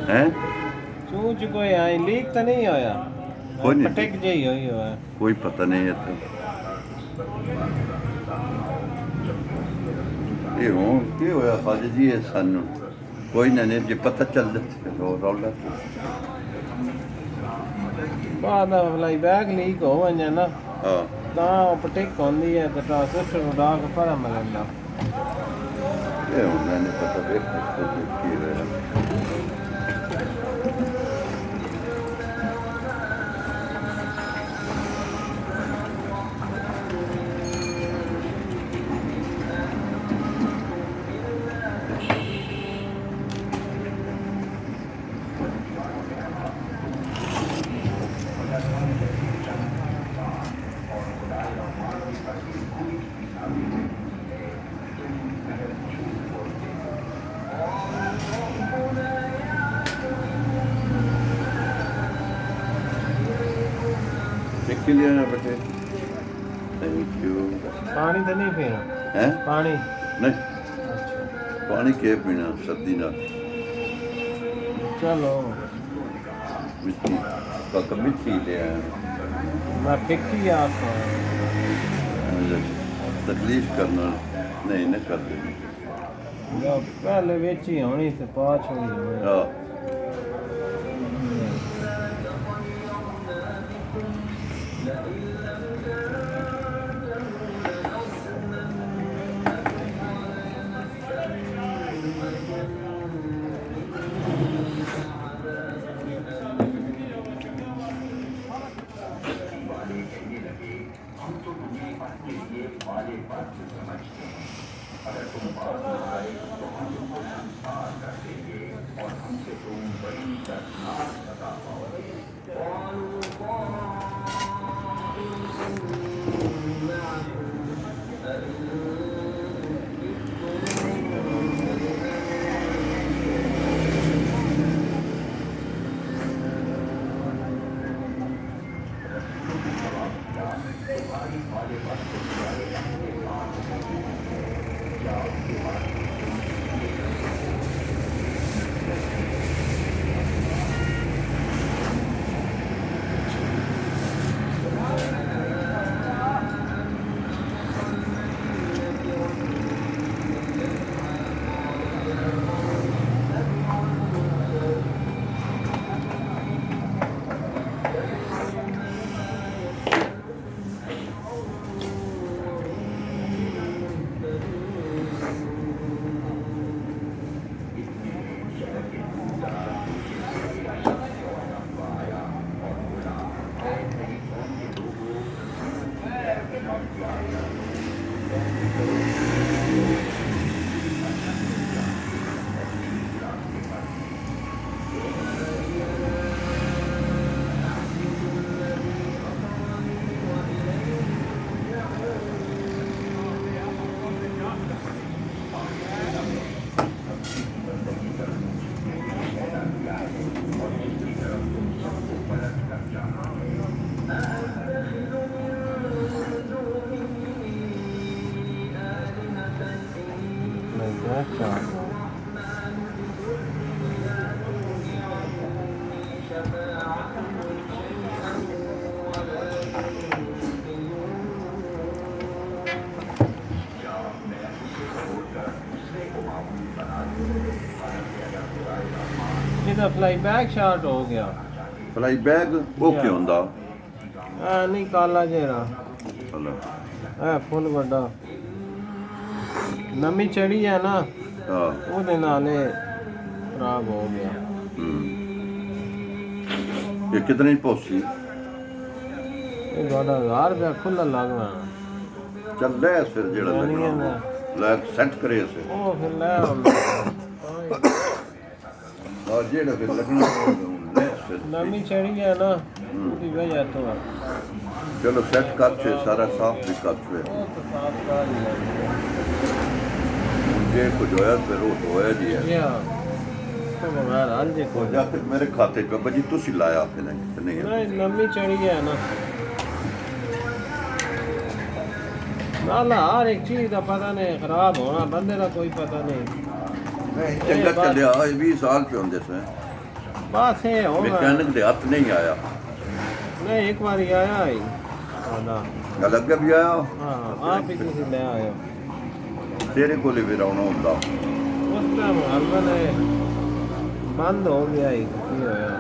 हैं चूच कोई आई लीक तो नहीं होया कोई नहीं पटक जी हुई हो कोई पता नहीं है तो ये हो क्या होया खाजा जी ये सानू कोई नहीं जे पता चल जाता रौला बाद भलाई बैग लीक हो वञे ना हाँ तां पटक होंदी है तो ट्रांसमिशन उड़ा के पर मिलंदा ये होना नहीं पता देखो की होया देख लिया ना बेटे थैंक यू पानी तो नहीं पीना हैं पानी नहीं पानी के पीना सर्दी ना चलो मिट्टी काका मिट्टी ले आया मैं फिक्की आता तकलीफ करना नहीं न कर देनी पहले बेची होनी तो पाँच होनी हाँ अच्छा ਇਹਦਾ ਫਲਾਈ ਬੈਕ ਸ਼ਾਟ ਹੋ ਗਿਆ ਫਲਾਈ ਬੈਗ ਉਹ ਕੀ ਹੁੰਦਾ ਆ ਨਹੀਂ ਕਾਲਾ ਜਿਹੜਾ ਹਲਾ ਇਹ ਫੁੱਲ ਵੱਡਾ ਨਵੀਂ ਚੜੀ ਹੈ ਨਾ ਹਾਂ ਉਹਦੇ ਨਾਲ ਇਹ ਖਰਾਬ ਹੋ ਗਿਆ ये कितने की पहुंची ਇਹ ਤੁਹਾਡਾ 1000 ਰੁਪਇਆ ਖੁੱਲਾ ਲੱਗਣਾ चल ले फिर जेड़ा नहीं है लगना ना। ले सेट करे इसे ਉਹ ਫਿਰ ਲੈ ਆਉਂਦਾ और जेड़ा फिर लगना ले फिर ਨਵੀਂ ਚੜੀ ਹੈ ਨਾ ਉਹਦੀ ਵਜ੍ਹਾ ਤੋਂ ਆ। चलो सेट कर छे सारा साफ भी कर छे ਉਹ ਤਾਂ ਸਾਫ਼ ਕਰ ਹੀ ਲੈਂਦੇ जे कुछ होया फिर वो तो होया जी है ਯਾ तो बगैर हाल जे हो को जा फिर मेरे खाते पे बजी तुसी लाया फिर नहीं है नहीं लम्बी चढ़ी है ना नाला हर एक चीज का पता नहीं खराब होना बंदे का कोई पता नहीं नहीं चंगा चलिया 20 साल पे होंदे से बस ये होगा मैकेनिक ਦੇ ਹੱਥ ਨਹੀਂ ਆਇਆ नहीं एक बार ही आया ही ना ਗੱਲ ਅੱਗੇ ਵੀ ਆਇਆ हाँ आप ही किसी ले आए हो ਤੇਰੇ ਕੋਲੇ ਵੀ ਆਉਣਾ ਹੁੰਦਾ उस टाइम हलवा ने बंद हो गया ही की होया